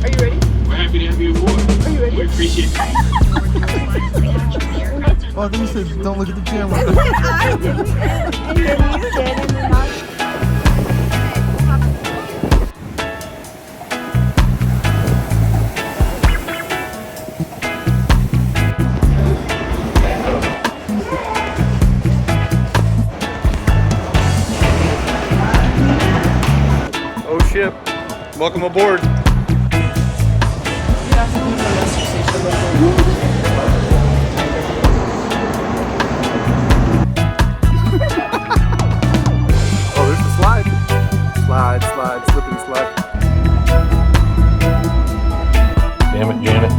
Are you ready? We're happy to have you aboard. Are you ready? We appreciate it. Oh, I think you said don't look at the camera. I didn't. And then you did, and then I... Oh shit. Welcome aboard. Oh, there's the slide. Slide, slide, slippery slide. Damn it, Janet.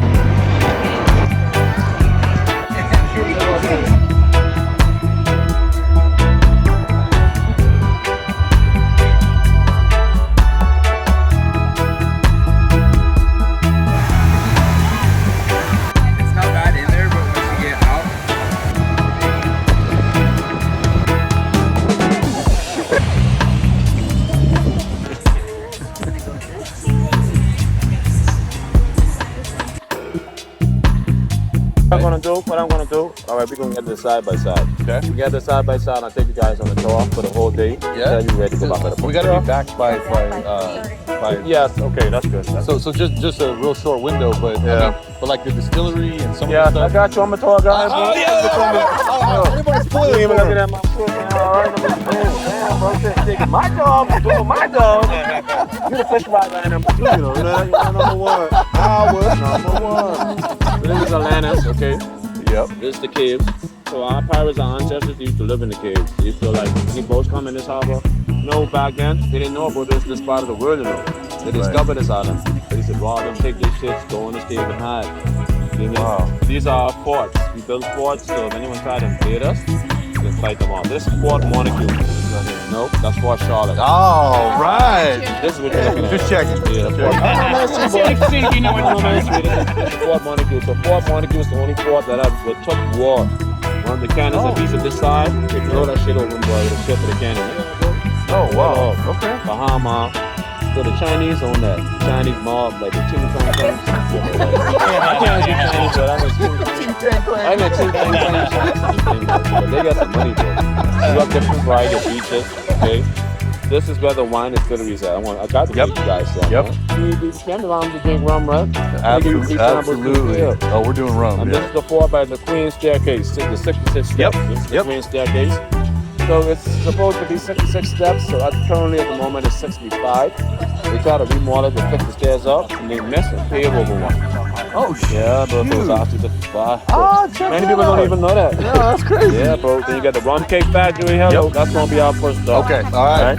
What I'm gonna do, all right, we're gonna get this side by side. Okay. We get this side by side, I'll take you guys on the tour for the whole day. Yeah. Until you ready to go back to the We gotta be back by Yes, okay, that's good. So just a real short window, but Yeah. but like the distillery and some Yeah, of the I stuff. got you, I'm a tour guy. Oh yeah. Everybody's You spoiled. ain't even looking at my foot, man. All right, I'm just damn, bro, shit, taking my job, I'm doing my job. You're the fish ride guy number 2, you know, man. You're number 1. Howard, number 1. So this is Atlantis, okay? Yep. This is the caves. So our pirates, our ancestors used to live in the caves. They used to like see boats come in this harbor. No, back then they didn't know about this part of the world, you know. They discovered this island. They said, rob them, take their ships, go in this cave and hide. You know? Wow. These are forts. We built forts, so if anyone tried to invade us, we can fight them off. This is Fort Montague. Nope, that's Fort Charlotte. All right. This is what you're looking at. Just checking. Yeah, Fort Fort Montague. So Fort Montague is the only fort that took war. One of the cannons that piece of this side, they throw that shit over boy with a ship of the cannon. Oh wow. Okay. Bahama. So the Chinese own that. Chinese mob, like the Ching Chong Chong. I can't do Chinese, but I know Ching Chong Chong. But they got some money, bro. You have different variety of beaches, okay? This is where the wine distillery is at. I got to meet you guys. So, Yep. We came around to drink rum, right? Absolutely. Oh, we're doing rum. And Yeah. this is the fort by the Queen's Staircase, the 66 steps. Yep. This is the Yep. Queen's Staircase. So it's supposed to be 66 steps, so currently at the moment it's 65. They try to remodel to fix the stairs up, and they miss and pave over one. Oh shit. Yeah, bro, so it's actually 65. Oh, check Many that people out. don't even know that. Yeah, that's crazy. Yeah, bro. Then you got the Rum Cake Factory. Hello, Yep. that's gonna be our first stop. Okay. All right.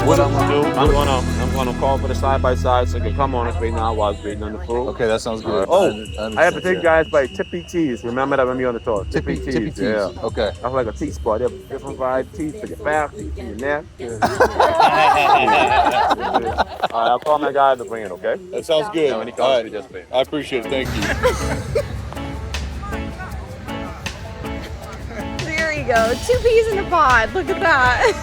What I'm gonna do? I'm gonna call for the side by side so you can come on us right now while I was waiting on the food. Okay, that sounds good. Oh, understand, I have to take yeah. guys by Tippy Teas. Remember that when we on the tour? Tippy teas. Yeah. Okay. That's like a tea spot. They have different variety of teas for your back, teas for your neck. All right, I'll call my guy to bring it, okay? That sounds good. Yeah, when he comes, All right. we just pay. I appreciate it. Thank you. There you go. 2 peas in a pod. Look at that.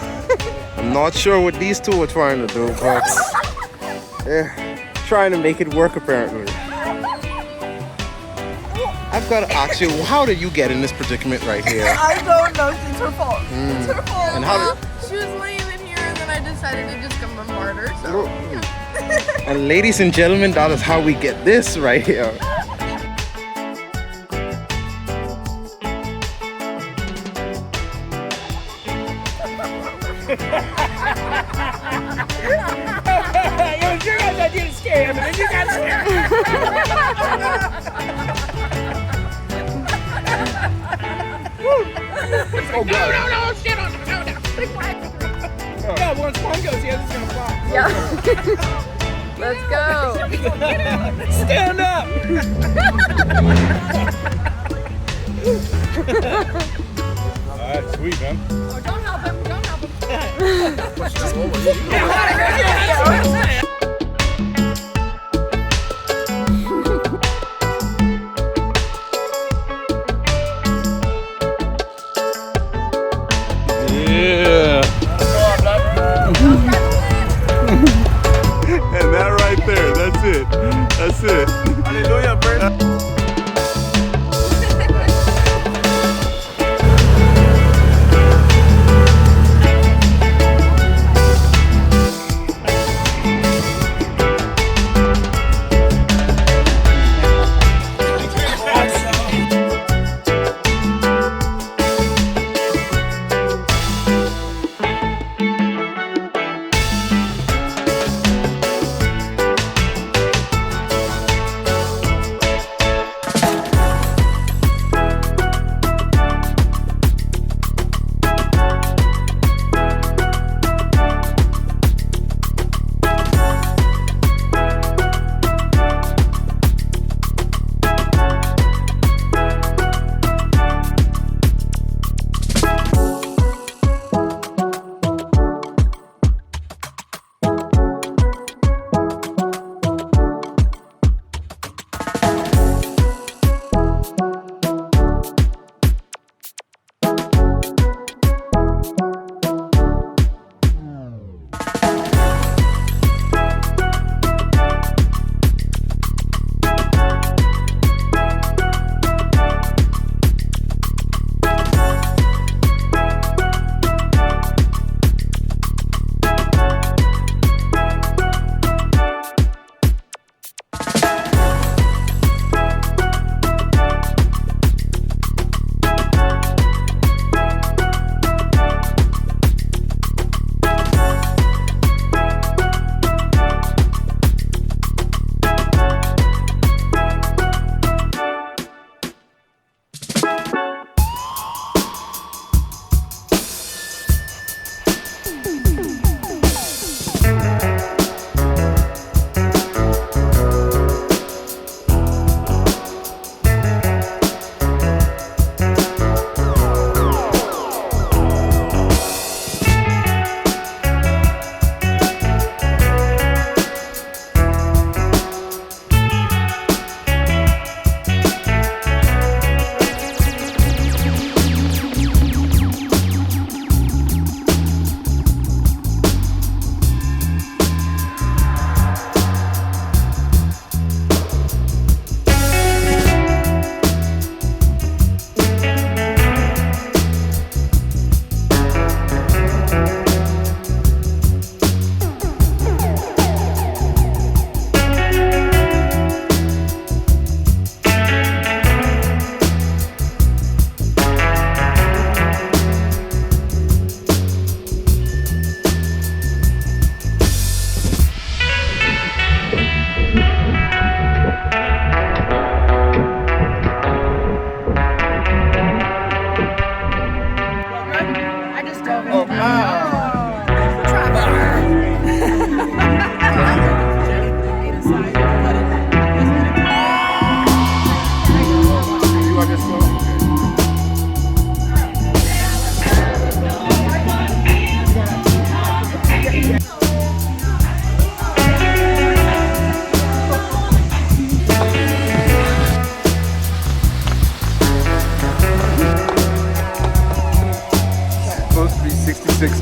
I'm not sure what these two are trying to do, but they're trying to make it work apparently. I've got to ask you, how did you get in this predicament right here? I don't know. It's her fault. It's her fault. And how did- She was laying in here, and then I decided to just come bombard her. So. And ladies and gentlemen, that is how we get this right here. It was your guys' idea to scare him, and then you got scared. Oh, no, shit on him, no. Yeah, once one goes, the other's gonna fly. Yeah. Let's go. Stand up! Alright, sweet, man. Oh, don't help him. Don't help him. Yeah. And that right there, that's it. That's it. Hallelujah, bird.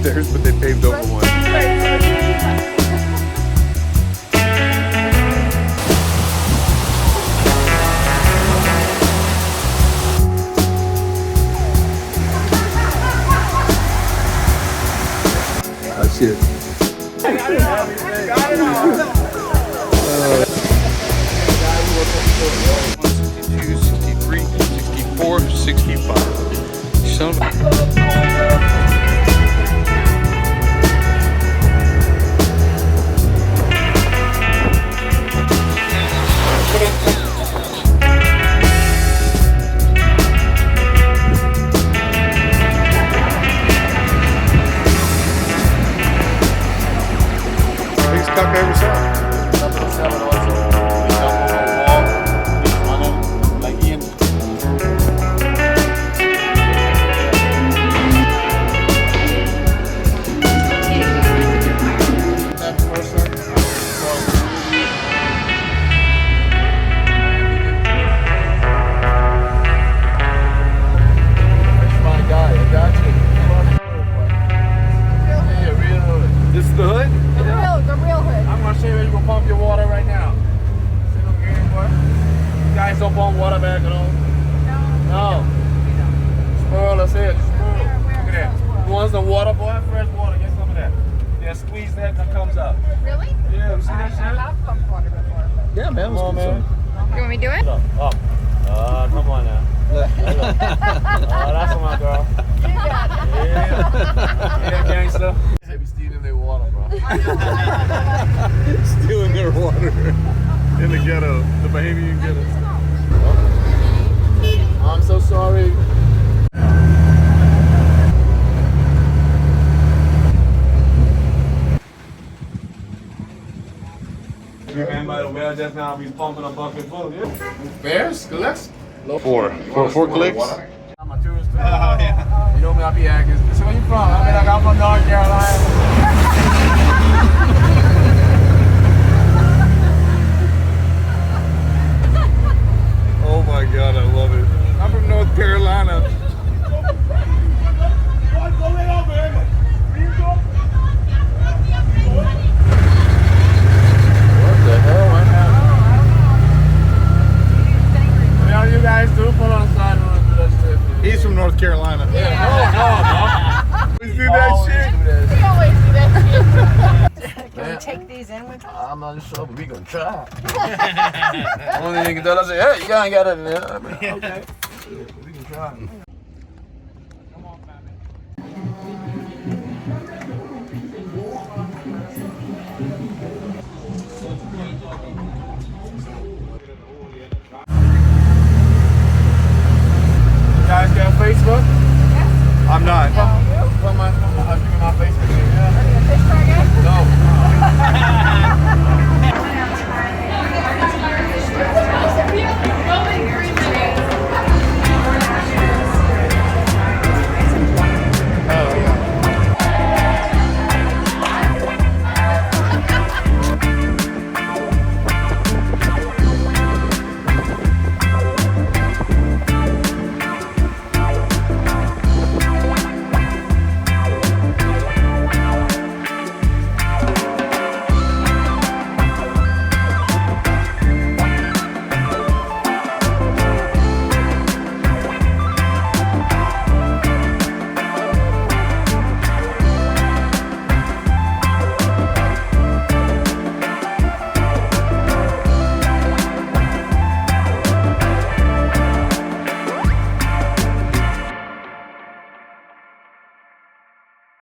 stairs, but they paved over one. Oh shit. 62, 63, 64, 65. Son of a... Cock I ever saw. soap on water back at all? No. Swirl, that's it. Swirl. Look at that. You want some water, boy? Fresh water. Get some of that. Yeah, squeeze that and it comes up. Really? Yeah, you see that shit? I have pumped water before. Yeah, man. Come on, man. You want me to do it? Up. Come on now. That's my girl. You got it. Yeah, gangster. They be stealing their water, bro. Stealing their water in the ghetto, the Bahamian ghetto. I'm so sorry. You ran by the well just now, we pumping a bucket full, yeah? Bears? Collects? Four clicks. I'm a tourist too. Yeah. You know me, I be acting. So where you from? I mean, like, I'm from North Carolina. Oh my God, I love it. I'm from North Carolina. What the hell? What happened? What do you guys do? Put on the side of the shit. He's from North Carolina. Yeah, no. Let's do that shit. We always do that shit. Can we take these in with us? I'm not sure, but we gonna try. Only thing you can tell us is, hey, you ain't got it in there. I mean, okay. We can try. Come on, family. You guys got Facebook? I'm not.